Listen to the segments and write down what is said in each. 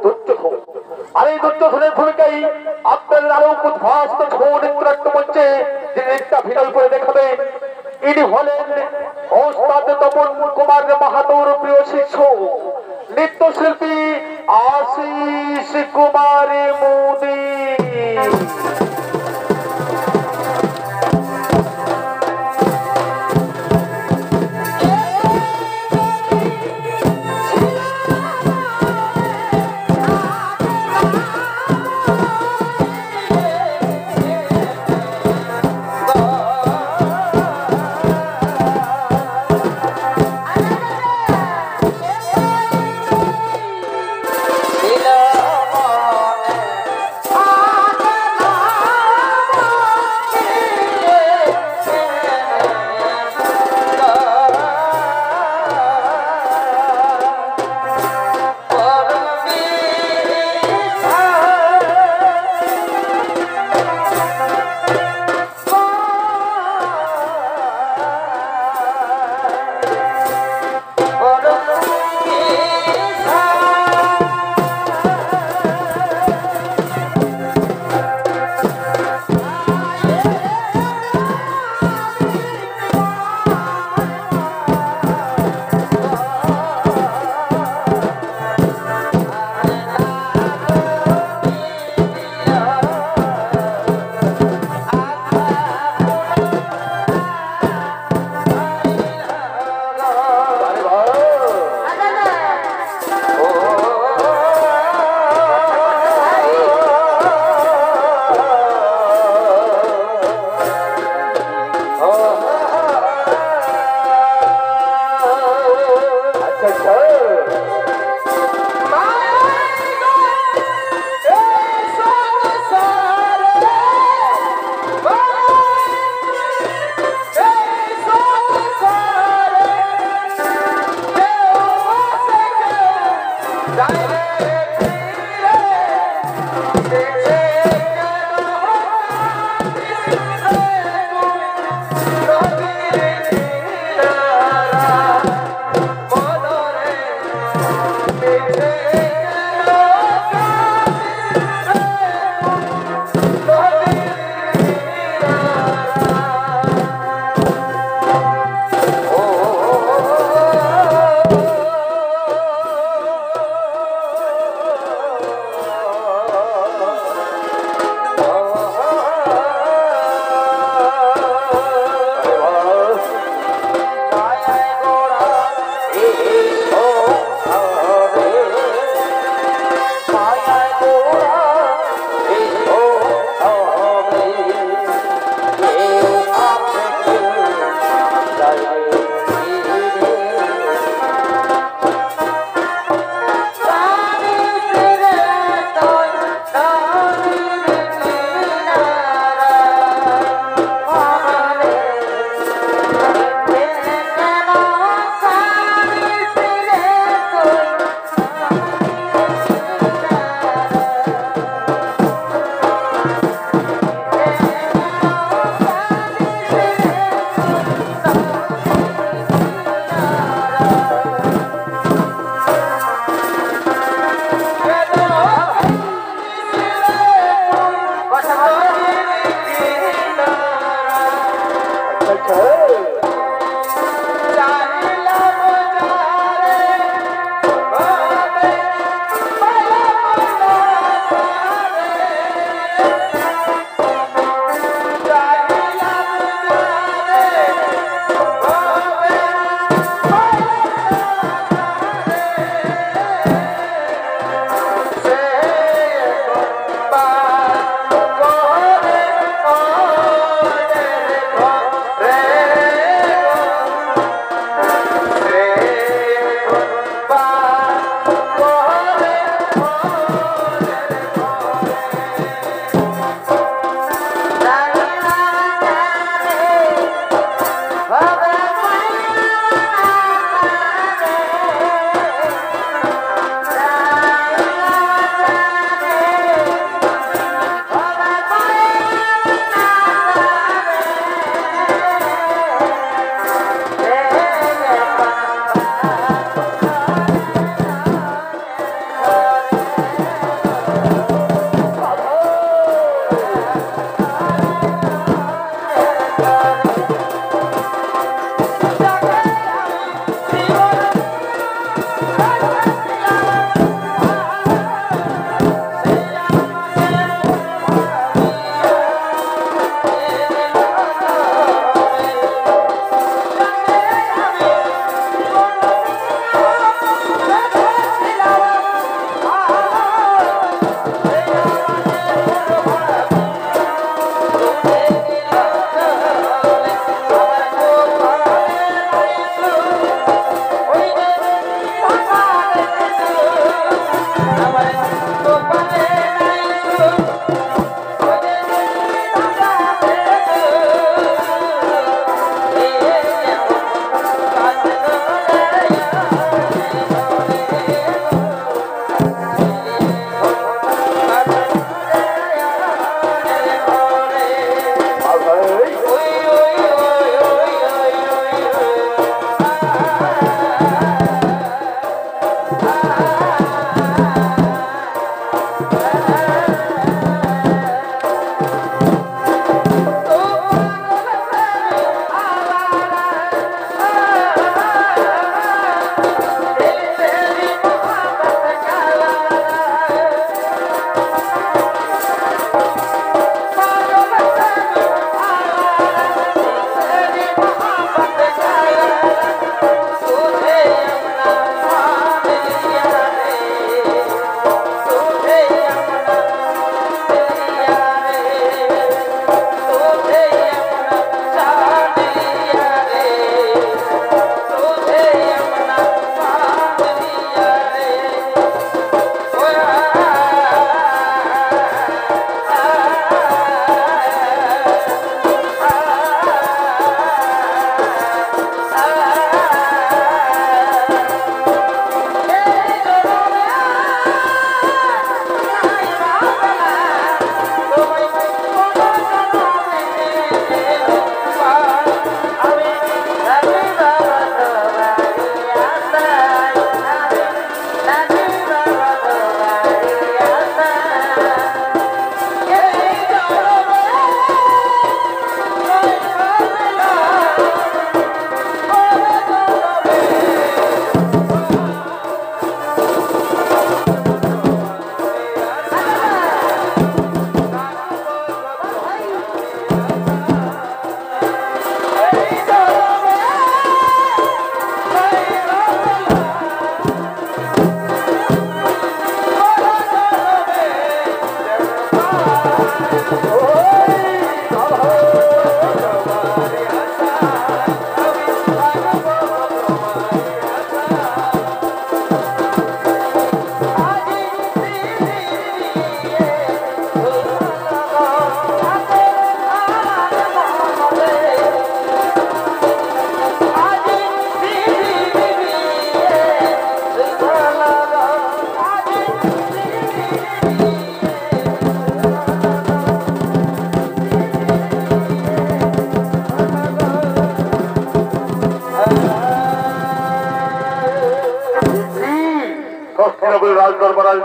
দুর্যোধন। আর এই দুর্যোধনের ভূমিকায় আপনাদের আরো উদ্ভাসিত নৃত্য মঞ্চে যে নৃত্যাভিনয় করে দেখাবেন, ইনি হলেন ওস্তাদ তপন কুমার মাহাতোর প্রিয় শিষ্য নৃত্যশিল্পী আশিস কুমার মোদী।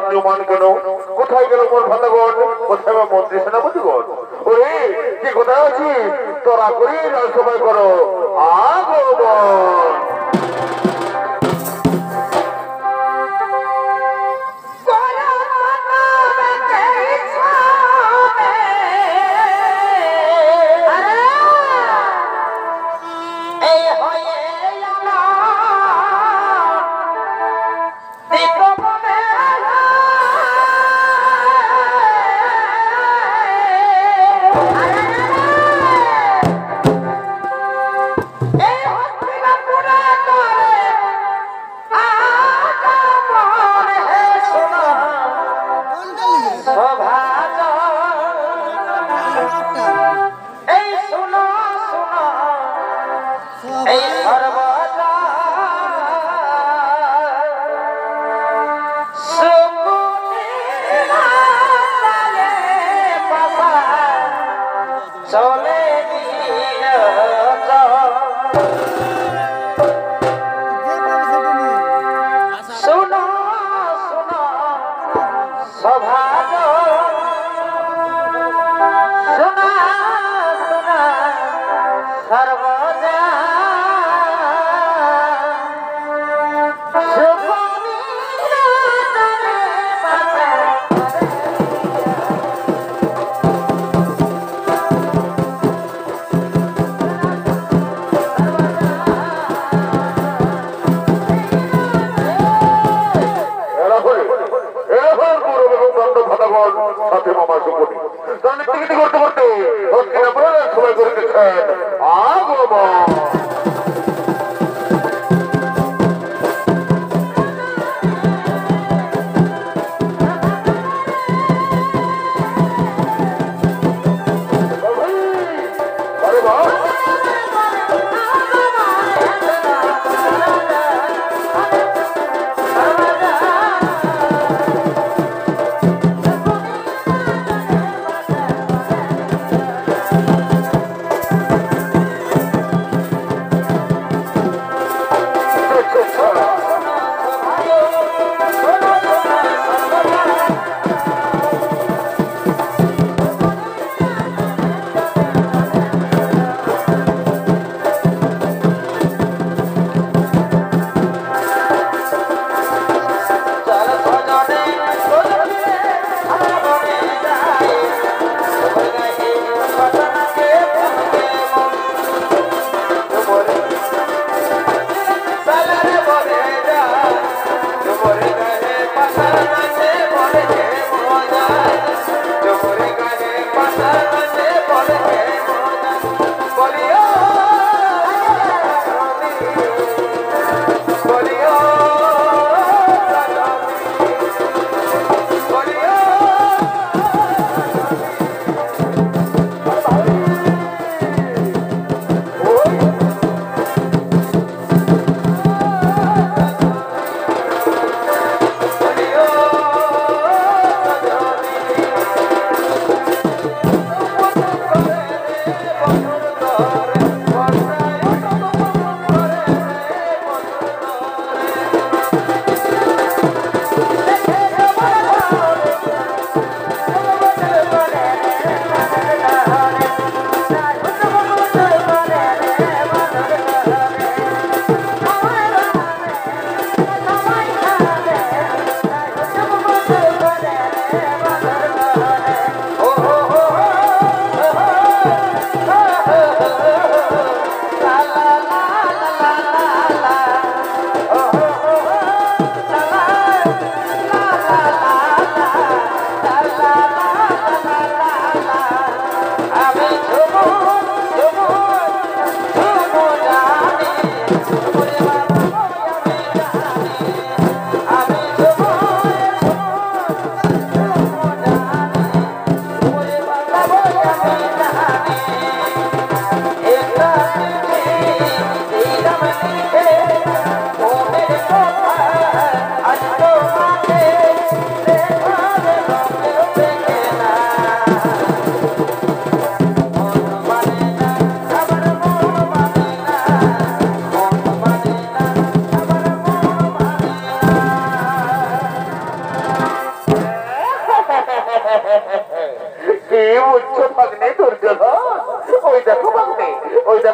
রাজ্যমান কেন? কোথায় গেল মোর ভাতাগণ? কোথায় বা মন্ত্রী সেনাপতিগণ? ওরে কি কোথায় আছিস? তোরা করি রাজসভায় করো আগমন। করতে করতে সময় করে আগমন।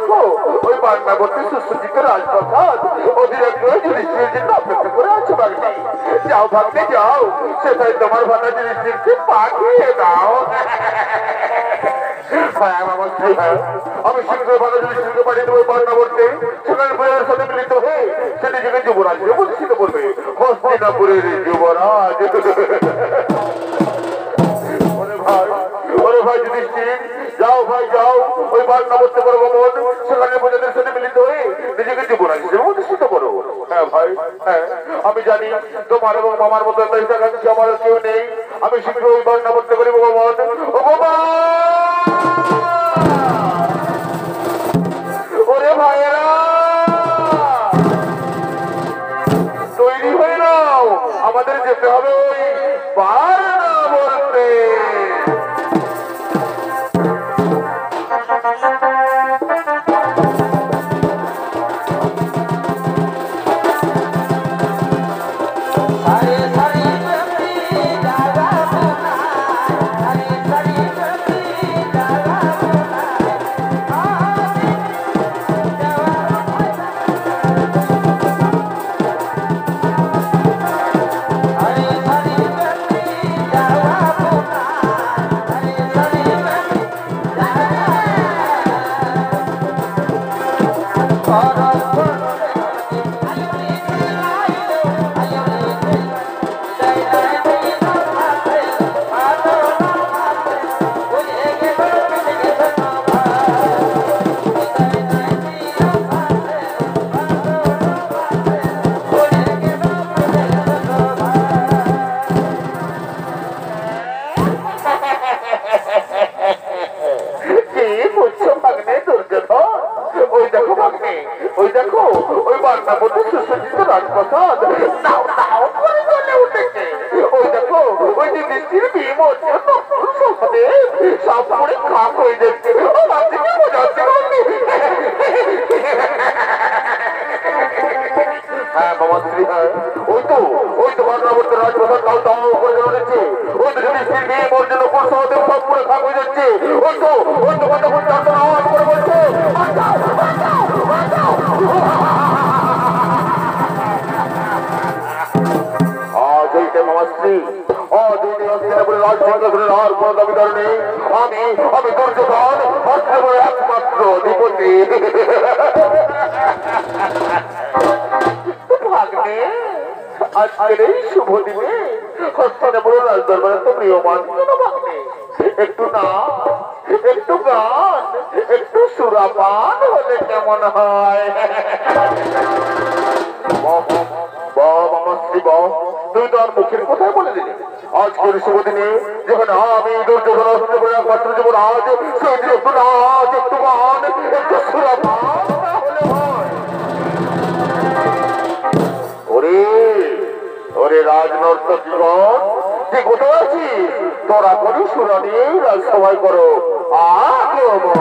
দেখো ওই বান্নাবর্তী সুস্থিত রাজপ্রসাদ অধিরাজ্ঞ যুধিষ্ঠিরের জন্য অপেক্ষা করে আছে ভাগ্নে। যাও ভাগ্নে যাও, সেটাই তোমার ভাতা যুধিষ্ঠিরকে পাঠিয়ে দাও। হ্যাঁ আমার স্ত্রী, হ্যাঁ আমি শীঘ্র ভাতা যুধিষ্ঠিরকে পাঠিয়ে দেবো বান্নাবর্তে। সেখানে পরিবারের সাথে মিলিত হয়ে সে নিজেকে যুবরাজ প্রতিষ্ঠিত করবে, হস্তিনাপুরের যুবরাজ। ওরে ভাই যুধিষ্ঠির, যাও ভাই যাও, ওই বান্নাবর্তে করবো মন, সেখানে প্রজাদের সাথে মিলিত হয়ে নিজেকে যুবরাজ হিসেবে প্রতিষ্ঠিত করো। হ্যাঁ ভাই, হ্যাঁ আমি জানি তোমার এবং মামার মতো একটা হিতাকাঙ্ক্ষী আমার কেউ নেই। আমি শীঘ্র ওই বান্নাবর্তে করি ভগবান। ও বাবা, ওরে ভাইয়েরা তৈরি হয়ে নাও, আমাদের যেতে হবে ওই বান্নাবর্তে। রাজপ্রসাদ দাও দাও করে জ্বলে উঠেছে। ওই দেখো ওই যে বৃষ্টির বিমোচন সব করে খাপ হয়ে যাচ্ছে। হ্যাঁ বাবা শ্রী, হ্যাঁ ওই তো বান্নাবর্তের রাজপ্রসাদ দাও দাও করে জ্বলে উঠেছে। ওই তো বৃষ্টির বিমোচন সহদেব সব করে খাপ হয়ে যাচ্ছে। ওই তো কতক্ষণ চারজন আওয়াজ করে বলছে আমি দুর্যোধন একমাত্র অধিপতি। ভাগ্নে আজকের এই শুভ দিনে হস্তিনাপুর রাজদরবারে তো প্রিয়মান ভাগ্নে একটু না একটু গান একটু সুরাপান হলে কেমন হয়? তুই তো আর মুখের কোথায় বলে দিলি আজকের শুভ দিনে যখন আমি দুর্যোধন একমাত্র যুবরাজ, সেই দিন একটু নাচ একটু গান একটু সুরাপান হলে হয়। ওরে রাজনর্তকীগণ, যে কোথায় আছিস তোরা করে সুরা নিয়ে রাজসভায় করো আগমন।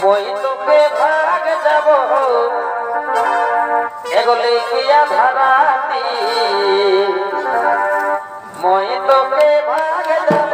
মই তোকে ভাগ যাব এগোলে কিয়া ধারাতি, মই তোকে ভাগ যাব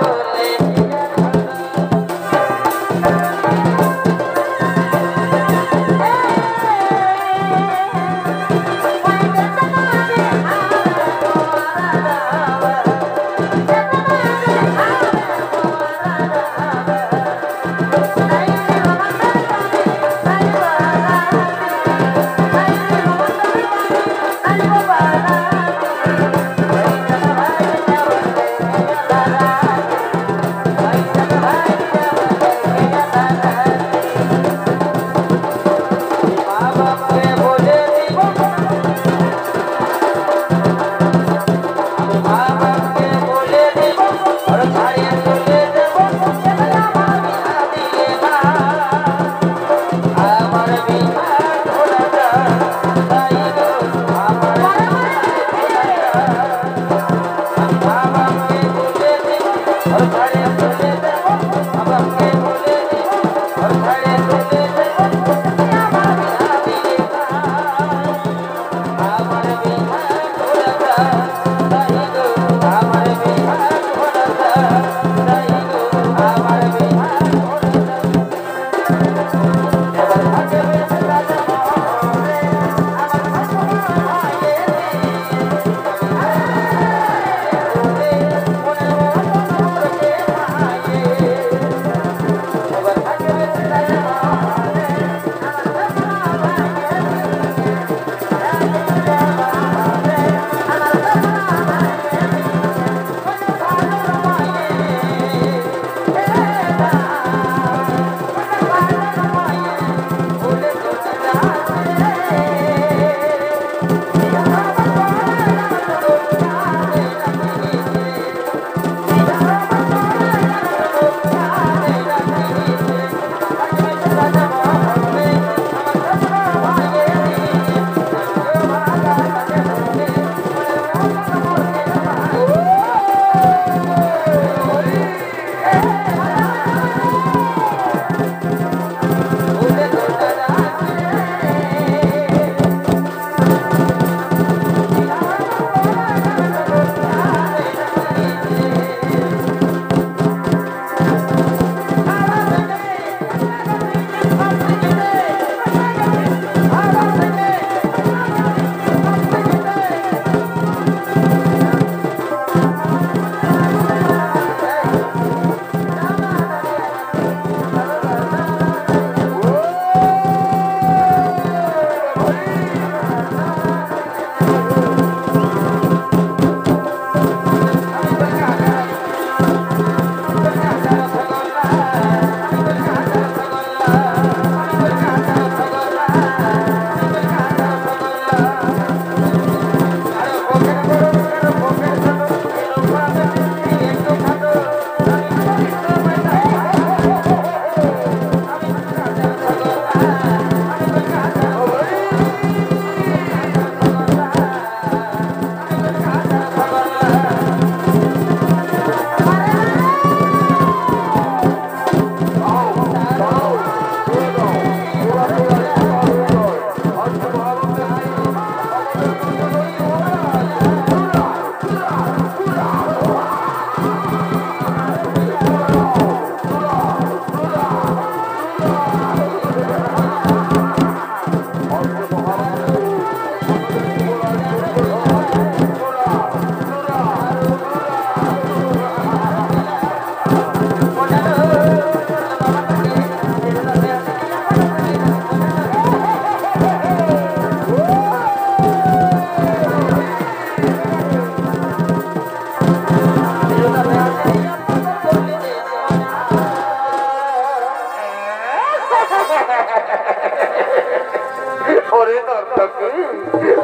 ওরে নর্তকী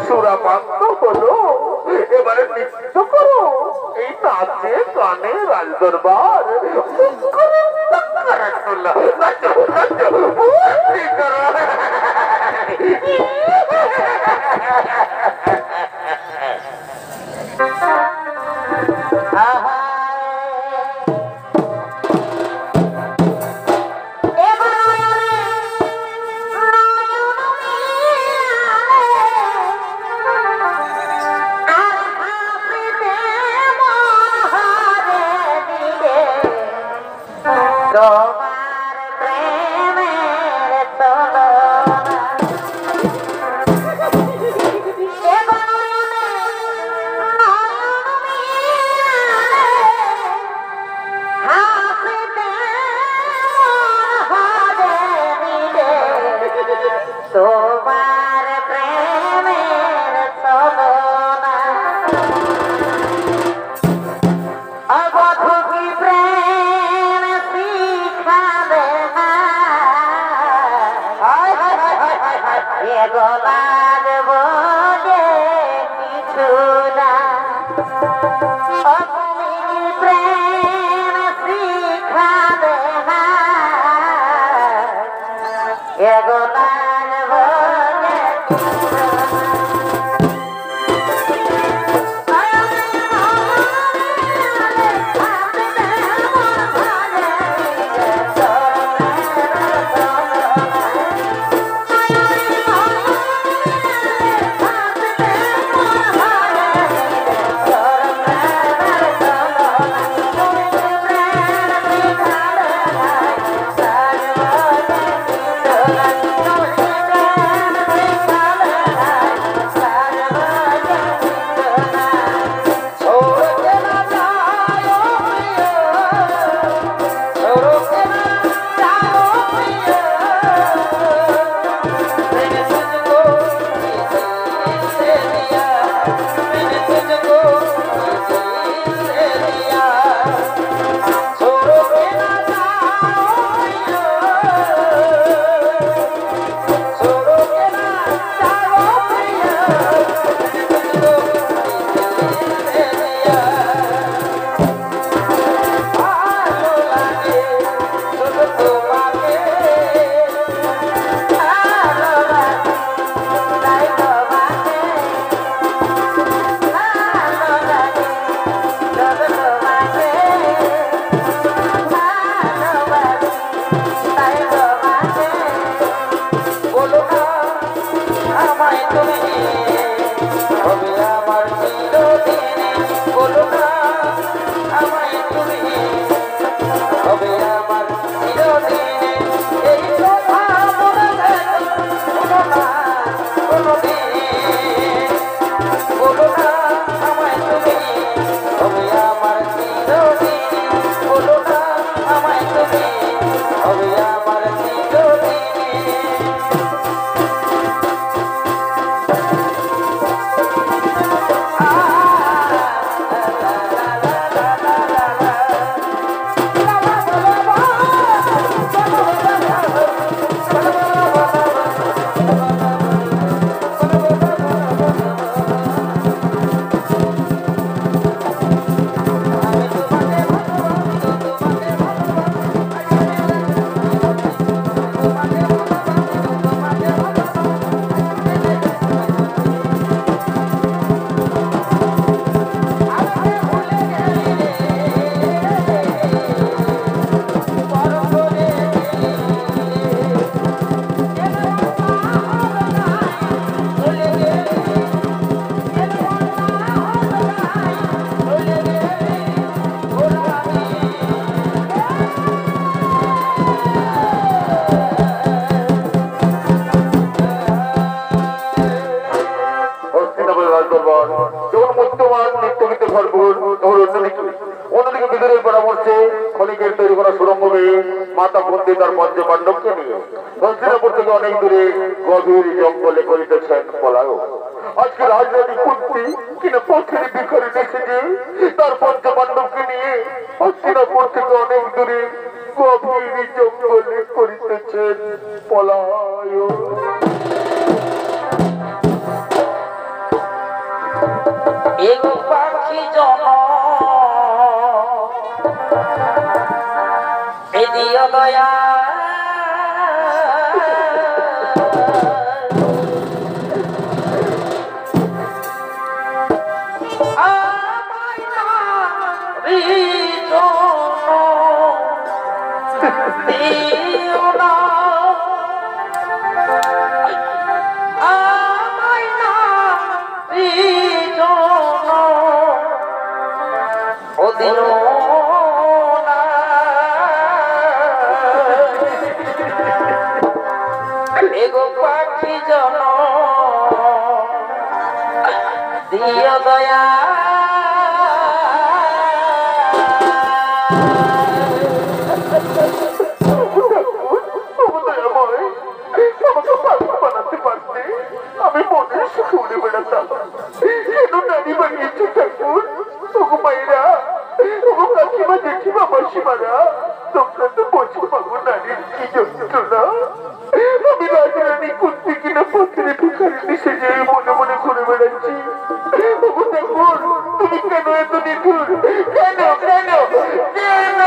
সুরাপান তো হলো, এবারে নৃত্য করো। এই নাচে গানে রাজ দরবার তোমার প্রেমের তলনা অবধ কি প্রেম শিখাবে না এগোলার বলে কিছু না অগ্নি কি প্রেম শিখাবে না এগোলার বলে অন্যদিকে বিদুরের পরামর্শে ক্ষণিকের তৈরি করা সুরঙ্গ বেয়ে মাতা বন্দী তার পঞ্চপাণ্ডবকে নিয়ে হস্তিনাপুর থেকে অনেক দূরে গভীর জঙ্গলে করিতেছেন পলায়ন। আজকে রাজধানী কুন্তি কিনা পক্ষের ভিখারি এসেছে তার পঞ্চপাণ্ডবকে নিয়ে হস্তিনাপুর থেকে অনেক দূরে গভীর জঙ্গলে করিতেছেন। পলায় এগো পাখি জন এদিও দয়া আমায় না দিও না আমায় না ও দিও না এগো পাখি জন দিও দয়া আমি মনের সুখে উড়ে বেড়াতাম কেন নারী বানিয়েছে ঠাকুর ওগো মায়েরা ওগো কাকিমা জেঠিমা মাসিমারা তোমরা তো বোঝো পাবো নারীর কি যন্ত্রণা আমি রাজরানী করতে কিনা পত্রে ভিখারিনী সেজে মনে মনে ঘুরে বেড়াচ্ছি ওগো ঠাকুর তুমি কেন এত নিঠুর কেন কেন কেন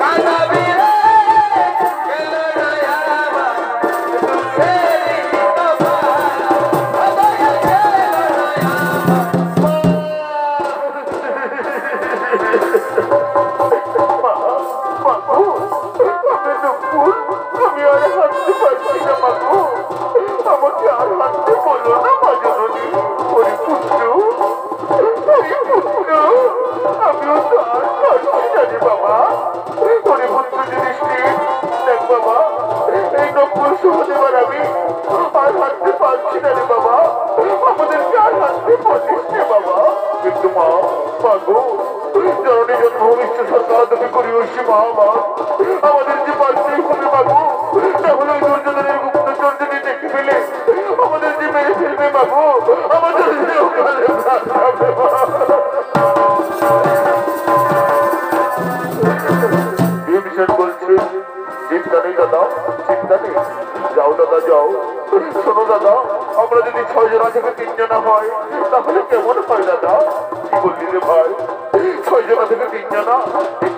Cada নকুল সহদেব আর আমি আর হাঁটতে পারছি না রে বাবা, আমাদেরকে আর হাঁটতে পারিস রে বাবা। কিন্তু মা, মাগো, জননী জন্মভূমিষ্ঠ সরকার তুমি করিও সে মা, মা আমাদের যে বাঁচতেই হবে মাগো, তাহলে ওই দুর্যোধনের গুপ্তচর্যটি দেখে ফেলে আমাদের যে মেরে ফেলবে মাগো, আমাদের যে ওখানে প্রাণ যাবে মা। ভীমসেন বলছে, চিন্তা নেই দাদা, চিন্তা নেই, যাও দাদা যাও। শোনো দাদা, আমরা যদি 6 জনা থেকে 3 জনা হয় তাহলে কেমন হয় দাদা? কি বললি রে ভাই? 6 জনা থেকে 3 জনা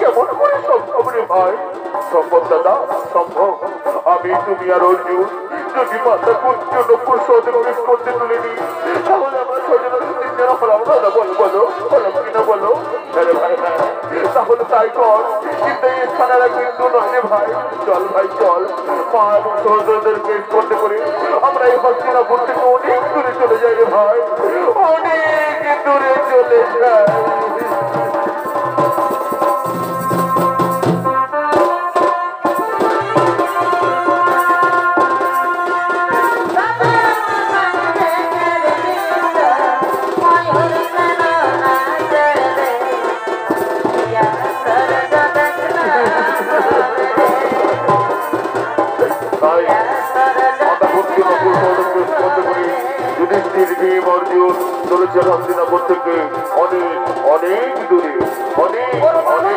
কেমন করে সম্ভব রে ভাই? সম্ভব দাদা, সম্ভব। আমি, তুমি আর অর্জুন যদি মাথা কুঞ্চ নকুল সহদেব করতে তুলে নিই তাহলে আমরা 6 জনা থেকে 3 জনা হলাম দাদা। বলো বলো, বলো কিনা বলো? আরে ভাই হ্যাঁ, তাহলে তাই কর। কিন্তু এই স্থানেরা কিন্তু নয় রে ভাই। চল ভাই চল, মা এবং সহোদরদের পেশ করতে করে আমরা এই হস্তিনাপুর থেকে অনেক দূরে চলে যাই রে ভাই, অনেক দূরে চলে যাই। চলেছে হস্তিনাপুর থেকে অনেক অনেক দূরে, অনেক অনেক।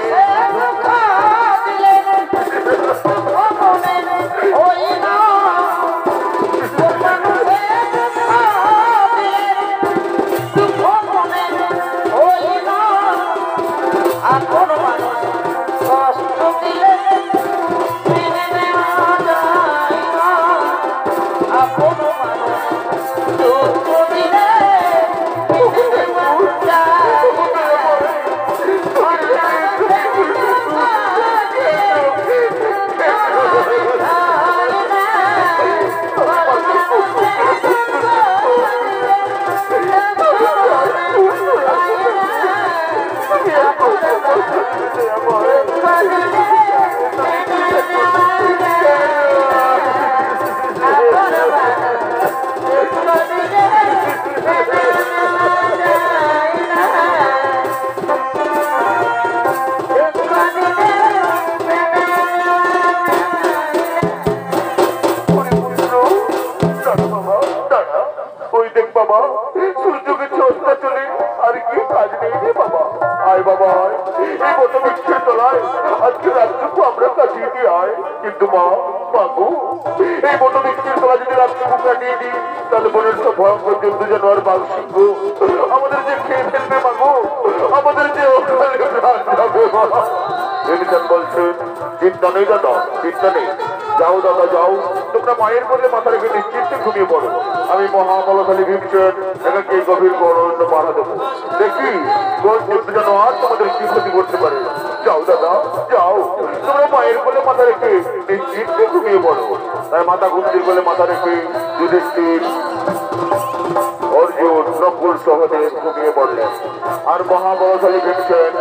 কিন্তু মা, মাগো, এই বটো বৃক্ষের তলা যদি রাত্রিটুকু কাটিয়ে দিই তাহলে বনের সব ভয়ঙ্কর জন্তু জানোয়ার বাঘ সিংহ আমাদের যে খেয়ে ফেলবে মাগো, আমাদের যে ওখানে প্রাণ যাবে মা। ভীমসেন বলছেন, চিন্তা নেই দাদা, চিন্তা নেই, যাও দাদা যাও, তোমরা মায়ের বলে মাথা রেখে নিশ্চিন্তে ঘুমিয়ে পড়ো। আমি মহাবলশালী ভীমসেন এখানকে এই গভীর অরণ্য পাড়া দেবো, দেখি কোন জন্তু জানোয়ার তোমাদের কি ক্ষতি করতে পারে। যাও দাদা যাও, তোমরা মায়ের বলে মাথা রেখে নিশ্চিন্তে ঘুমিয়ে পড়ো। তাই মাথা গুন্দির বলে মাথা রেখে যুধিষ্ঠির, অর্জুন, নকুল সহদেব ঘুমিয়ে পড়লেন। আর মহাবলশালী ভীমসেন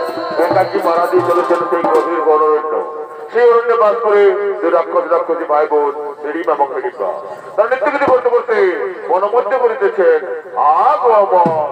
একাকি মারা দিয়ে চলেছেন সেই গভীর অরণ্য। সেই অরণ্যে বাস করে রাক্ষসী ভাই বোন রিম এবং রিম্পা তার নৃত্যগীতি করতে করতে বনমধ্যে করিতেছেন আগমন।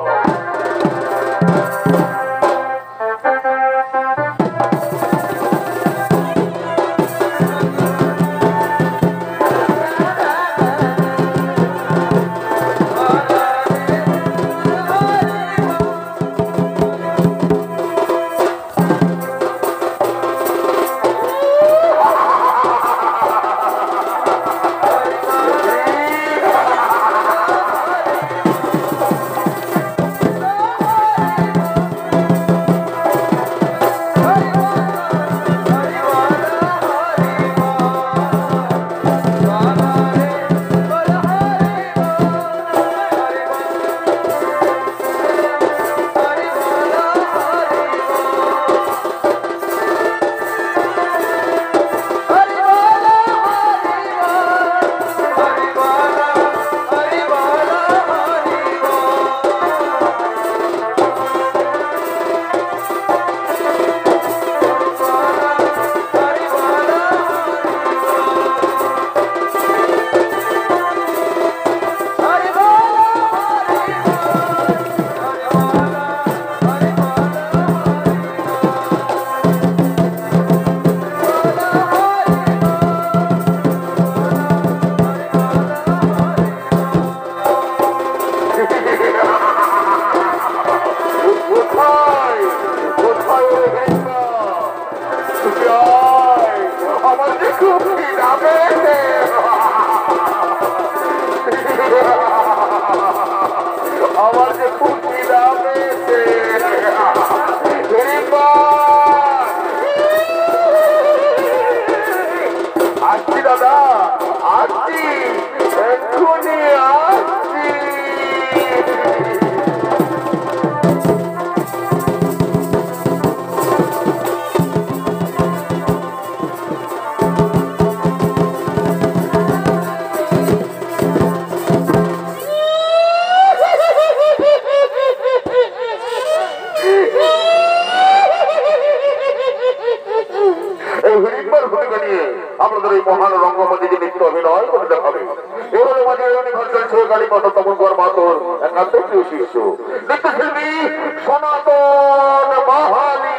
আমাদের যে নৃত্য অভিনয় করে দেখাবে এ হলো আমাদের ইউনিভার্সাল সহকারী কত তমনগর মাতর একান্ত প্রিয় শিষ্য নৃত্যশিল্পী সনাতন মাহালি।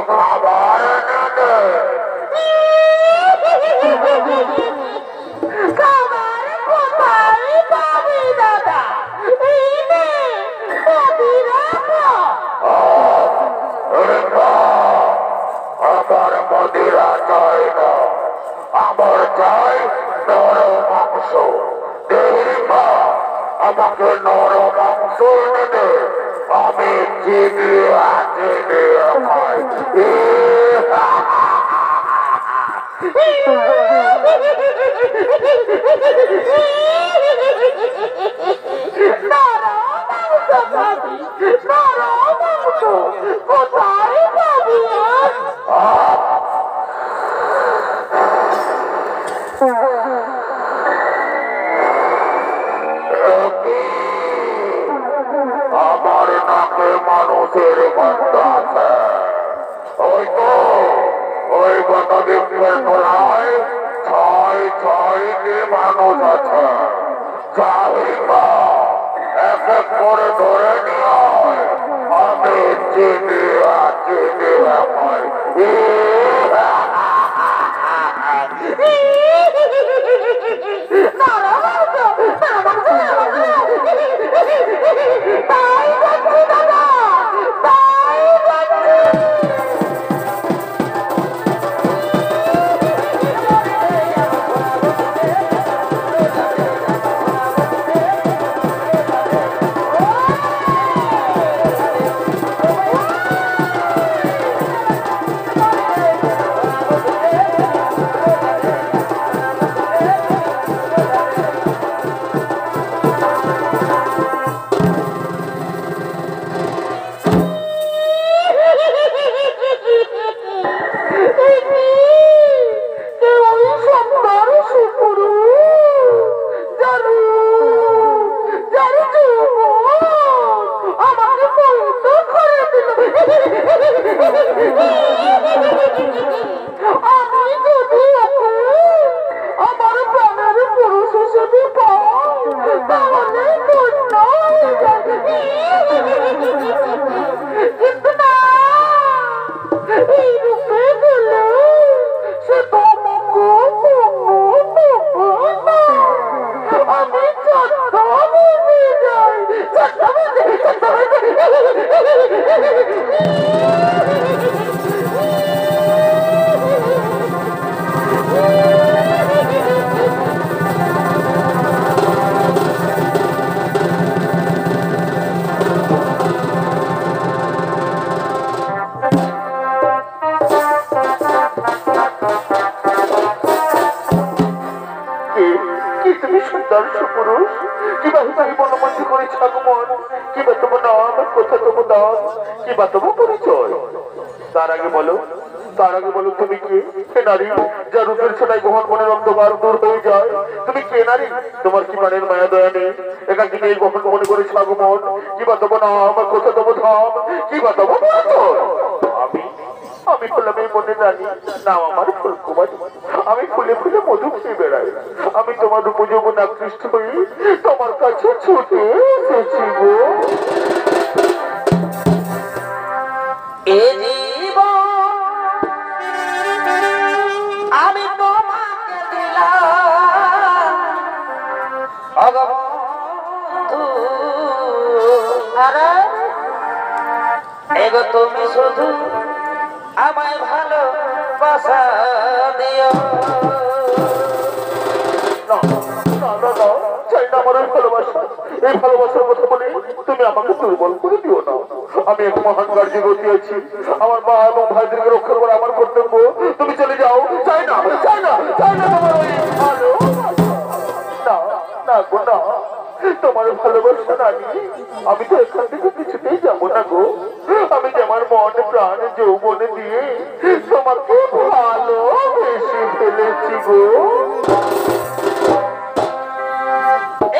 খাবার এনে দে। খাবার কোথায় পাবি দাদা? এই নে, পাবি রাখো। ওরে মা, আমার মদিরা চাই না, আমার চাই নরম মাংস। দে মা, আমাকে নরম মাংস এনে দে, আমি চিবিয়ে চিবিয়ে খাই। কোথায় পাবি? আমার নাকে মানুষের গন্ধ আছে। ওই তো ওই গত দিনের তোলায় ছয় ছয়টি মানুষ আছে। যাই মা, এক এক করে ধরে নিয়ে আয়, আমি চিবিয়ে চিবিয়ে খাই। তাই যাচ্ছি দাদা, তাই যাচ্ছি। আমার প্রাণের পুরুষ হিসেবে পাই, তাহলে ধন্য হয়ে যাবে। কিন্তু না, এই রূপে গেলে সে তো আমি চত্ব বুঝে যাই, চত্ব কি তুমি সুন্দর সুপুরুষ, কিবা তাই মনোমন্ত্রী করেছ আগমন, কিবা তোমার নাম, কোথা তোমার দাম, কিবা তোমার পরিচয়? তার আগে বলো, তার আগে বলো তুমি কে? হে নারী, যা রূপের ছোটায় গ্রহণ মনের অন্ধকার দূর হয়ে যায়, তুমি কে নারী? তোমার কি প্রাণের মায়া দয়া নেই? একাকি নেই গ্রহণ মনে করেছ আগমন, কিবা তোমার নাম, কোথা তোমার ধাম, কিবা তোমার পরিচয়? আমি হলাম এই মনে জানি নাম আমার ফুলকুমারী। আমি ফুলে ফুলে মধু খেয়ে বেড়াই। আমি তোমার উপযোগন আকৃষ্ট হয়ে তোমার কাছে ছুটে এসেছি গো। এ জীবন আমি তোমাকে দিলাম অগবন্ধু, আরে এগো তুমি শুধু আমায় ভালোবাসা দিও। না না না না, চাই না আমার ওই ভালোবাসা। এই ভালোবাসার কথা বলে তুমি আমাকে দুর্বল করে দিও না। আমি এক মহান কার্যে গতি আছি, আমার মা এবং ভাইদেরকে রক্ষা করা আমার কর্তব্য। তুমি চলে যাও, চাই না চাই না চাই না তোমার ওই ভালো না না গো না, তোমার ভালোবাসা নানি। আমি তো এখান থেকে কিছুতেই যাবো না গো। আমি যে আমার মন প্রাণ যৌবনে দিয়ে তোমাকে ভালোবেসে ফেলেছি গো।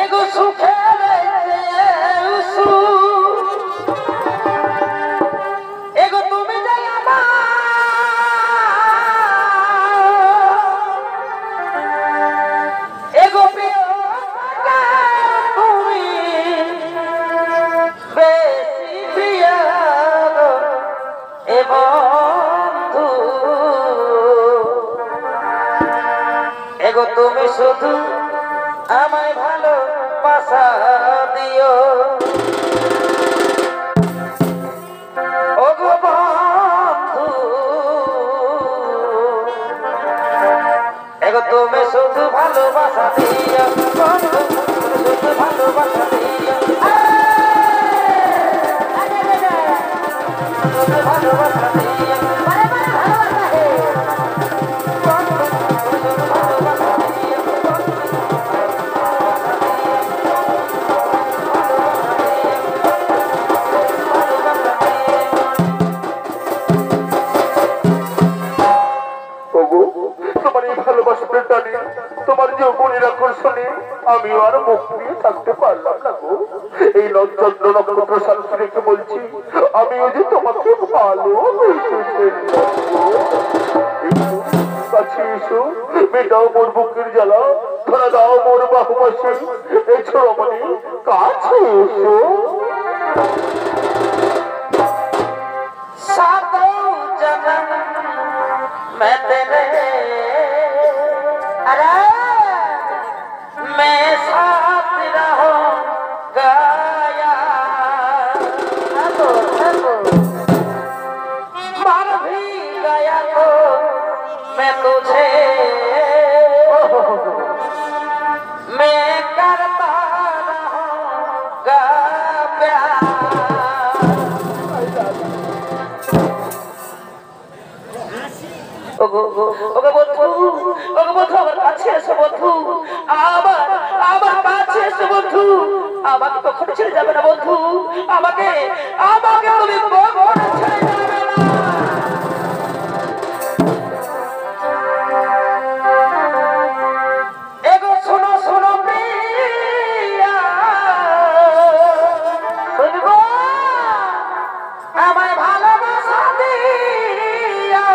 এগো সুখের এগো তুমি যাই আমার এগো প্রিয় তুমি বেশি প্রিয় এবং এগো তুমি শুধু আমায় ভালোবাসা দিও ওগো বন্ধু এগো তুমি শুধু ভালোবাসা দিও বন্ধু তুমি শুধু ভালোবাসা দিও শুধু ভালোবাসা দিও ওগো তোমার এই ভালোবাসার টানে তোমার যে মনের আকর্ষণে আমি আর মুখ দিয়ে থাকতে পারলাম না গো। এই নক্ষত্র নক্ষত্র শাস্ত্রীকে বলছি আমি ওই যে তোমাকে কাছে এসো, মেটাও মোর বুকের জ্বালা, ধরা দাও মোর বাহুবাসী, এই ছোড়মণি কাছে এসো। सातों जन्म मैं तेरे अरे मैं साथ रहूंगा मर भी गया तो मैं तुझे मैं करता रहूंगा प्यार ওগো বন্ধু আমার কাছে এসো বন্ধু আমার কাছে এসো বন্ধু আমাকে কখনো ছেড়ে যাবে না বন্ধু আমাকে তুমি কখনো ছেড়ে যাবে না এগো শোনো শোনো প্রিয়া শুনবো আমায় ভালোবাসা দিয়া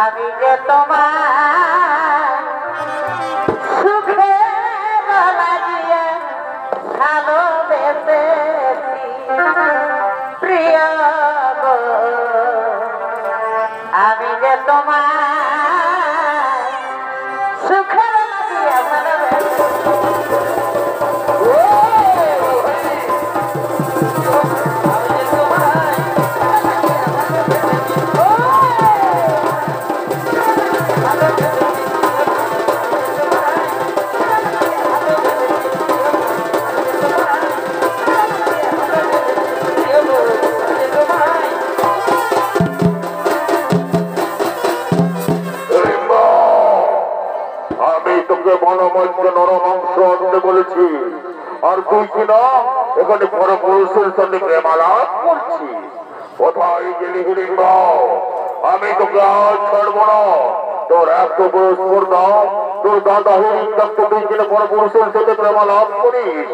আমি যে তোমার সুখে লাগিয়ে ভালোবেসেছি প্রিয় গো আমি যে তোমার সুখে লাগিয়ে আমি তোকে মনোমঞ্চ নরমাংস আনতে বলেছি আর তুই কিনা এখানে বড় পুরুষের সঙ্গে প্রেমালাপ করছি। কোথায় গেলি হিড়িম্বা? আমি তোকে আজ ছাড়বো না। তোর এত বড় স্পর্ধা, তোর দাদা হিড়িম্বাকে তুই কিনা বড় পুরুষের সাথে প্রেমালাপ করিস।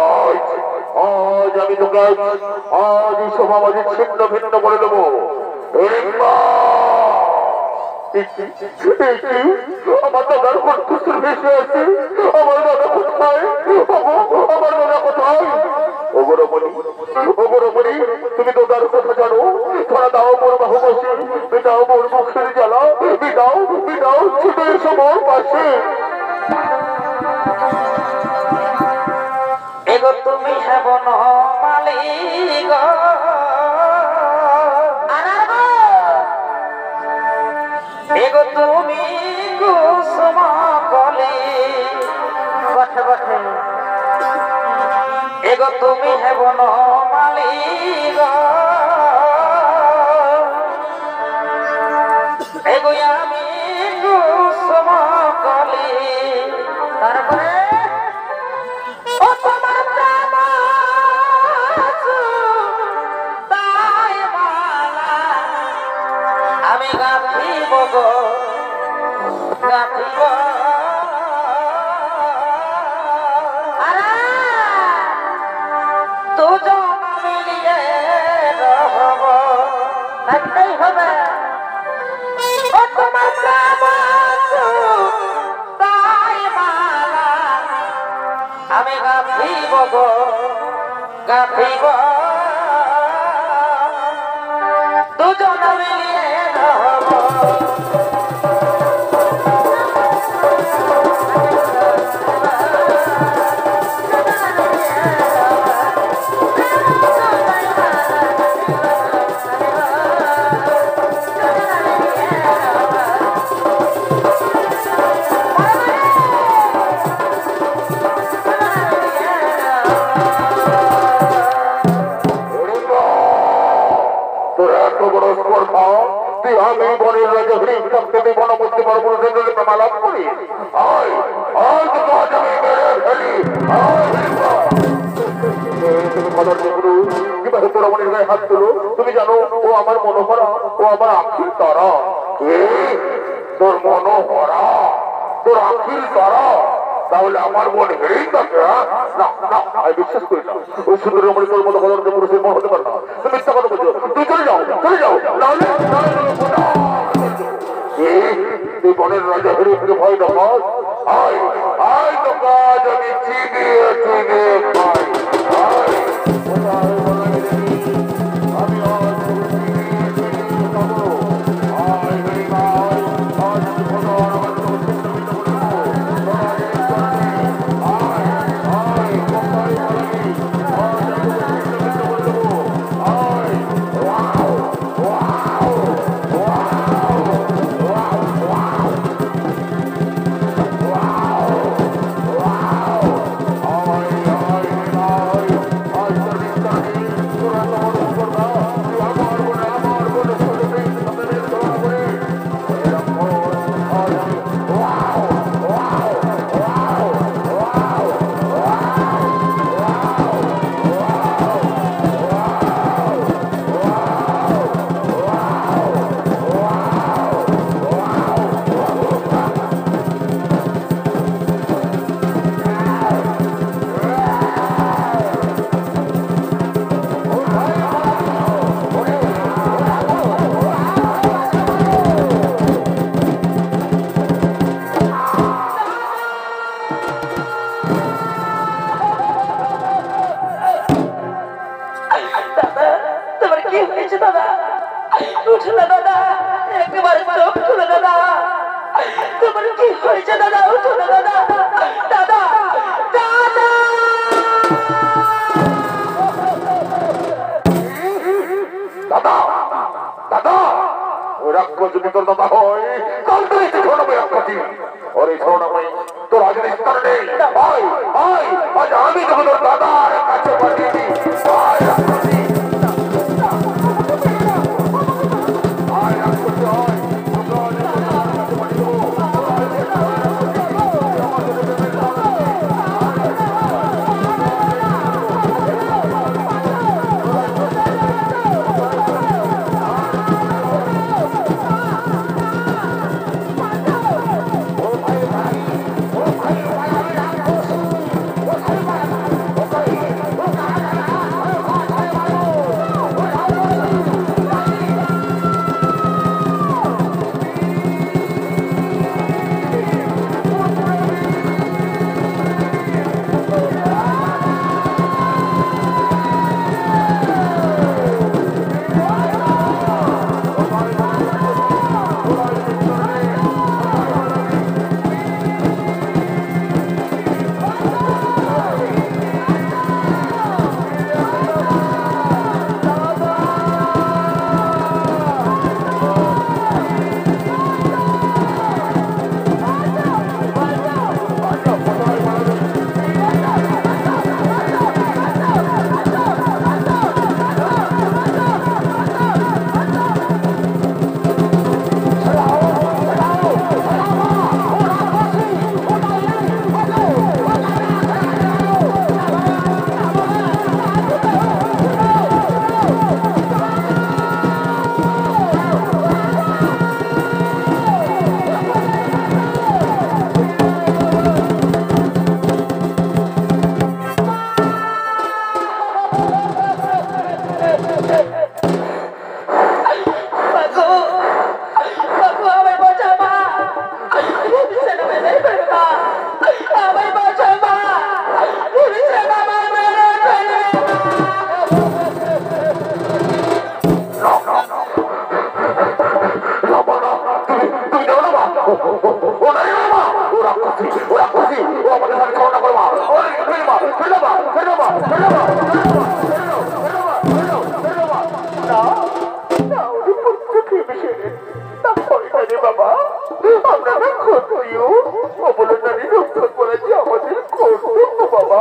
আজ আজ আমি তোকে আজ এই সমাজে ছিন্ন ভিন্ন করে দেবো। হিড়িম্বা আমার দাদার কণ্ঠস্বর ভেসে আছে। আমার দাদা কোথায়? আমার দাদা কোথায়? ওগরমণি তুমি দাদার কথা জানো? ধরা দাও মোর বাহুবাসী, মেটাও মোর মুখের জ্বালা, মিটাও ছুটে এসো মোর পাশে। এগো তুমি হেবন মালিক এগো তুমি কুসুম কলি বটে বটে এগো তুমি হেবন মালিক এগো আমি কুসুম কলি তারপরে ও তোমার প্রেম তাই মালা আমি গাঁথিব গো গাঁথিব দুজন মিলিয়ে রহব থাকতেই হবে ও তোমার প্রেম তাই মালা আমি গাঁথিব গো গাঁথিব দুজন মিলিয়ে রহব আমি বনের রাজা হরিণ থাকতে বনমূর্তি পরপুরুষের প্রমালাপ করি আয় আয় তো আজ আমি মেরে ফেলি কিভাবে তোরা মনের গায়ে হাত তুলো তুমি জানো ও আমার মনোহরা ও আমার আখির তারা তোর মনোহরা তোর আখির তারা তাহলে আমার মন হেরেই থাকে না না আমি বিশ্বাস করি না ওই সুন্দর রমণী তোর মতো বদলকে পুরুষের মন হতে পারে না তুমি মিথ্যা কথা বলছো তুই চলে যাও নাহলে তুই বনের রাজা হেরে ফিরে ভয় দেখাস আয় আয় তো কাজ আমি চিবিয়ে খাই আমি তা হয় না রে বাবা, আমরা না ক্ষত্রিয়, অবলম্বনী রক্ষা করা যে আমাদের কর্তব্য বাবা।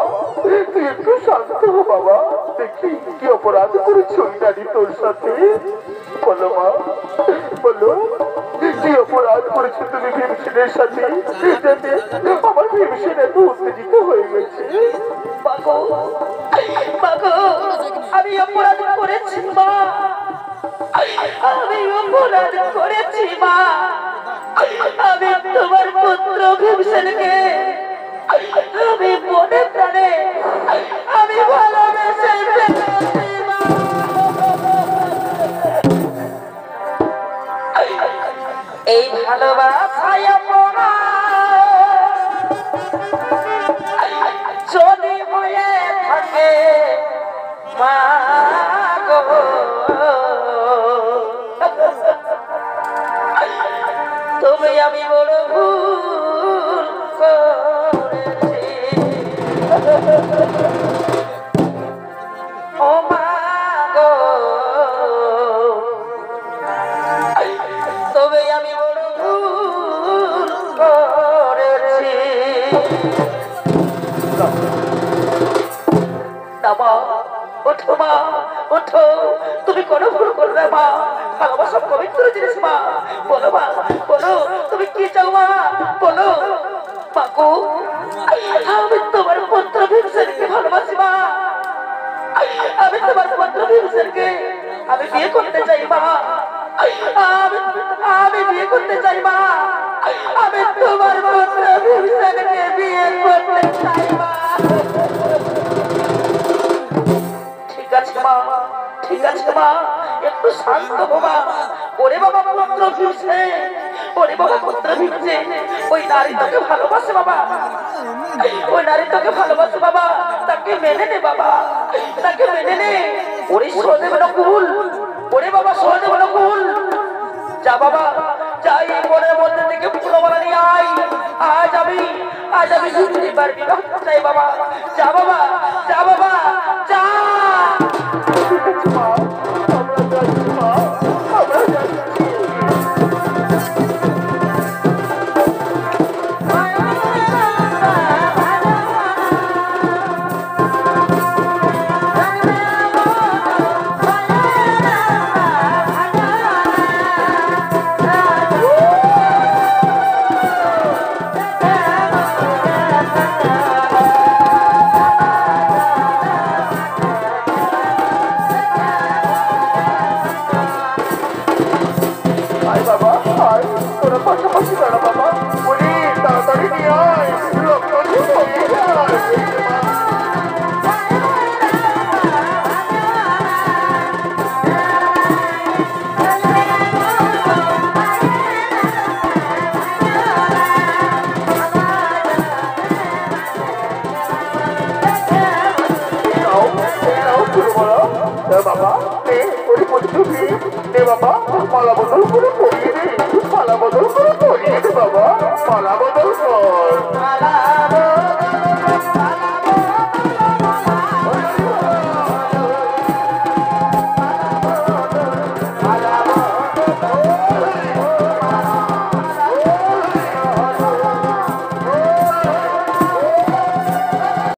তুই একটু শান্ত হ বাবা, দেখি কি অপরাধ করেছি ওই নারী তোর সাথে। বলো মা, বলো কি অপরাধ করেছো তুমি ভীমসেনের সাথে, যাতে আমার ভীমসেন এত উত্তেজিত হয়ে গেছে? মাগো, মাগো, আমি অপরাধ করেছি মা, আমি অপরাধ করেছি মা। আমি তোমার পুত্র ভীমসেনকে আমি মনে প্রাণে আমি ভালোবেসে ফেলেছি মা। এই ভালোবাসায় পড়া যদি হয়ে থাকে মা গো, তবে আমি বড় ভুল করেছি ও মা গো, তবে আমি বড় ভুল করেছি। না মা, ওঠো মা, ওঠো, তুমি কোনো ভুল করবে মা, ভালোবাসা পবিত্র জিনিস মা। বলো মা, বলো তুমি কি চাও মা, বলো। মাগো, আমি তোমার পুত্র ভীমসেনকে ভালোবাসি মা, আমি তোমার পুত্র ভীমসেনকে আমি বিয়ে করতে চাই মা, আমি বিয়ে করতে চাই মা, আমি তোমার পুত্র ভীমসেনকে বিয়ে করতে চাই মা। ঠিক আছে মা, ঠিক আছে মা, একটু শান্ত হো মা। ওরে বাবা পুত্র ভীমসেন, ওরে বাবা পুত্র ভীমসেন, ওই নারী তোকে ভালোবাসে বাবা, ওই নারী তোকে ভালোবাসে বাবা, তাকে মেনে নে বাবা, তাকে মেনে নে। ওরে সহদেব নকুল, ওরে বাবা সহদেব নকুল, যা বাবা, যাই মনের মধ্যে থেকে ফুলমালা নিয়ে আয়। আজ আমি দুবার বিবাহ চাই বাবা, যা বাবা, যা বাবা, যা। ঠিক আছে মা, আমরা যাচ্ছি মা, আমরা যাচ্ছি। আয় বাবা, আয়, তোরা পাশাপাশি দাঁড়া বাবা, বলি তাড়াতাড়ি নিয়ে আয়।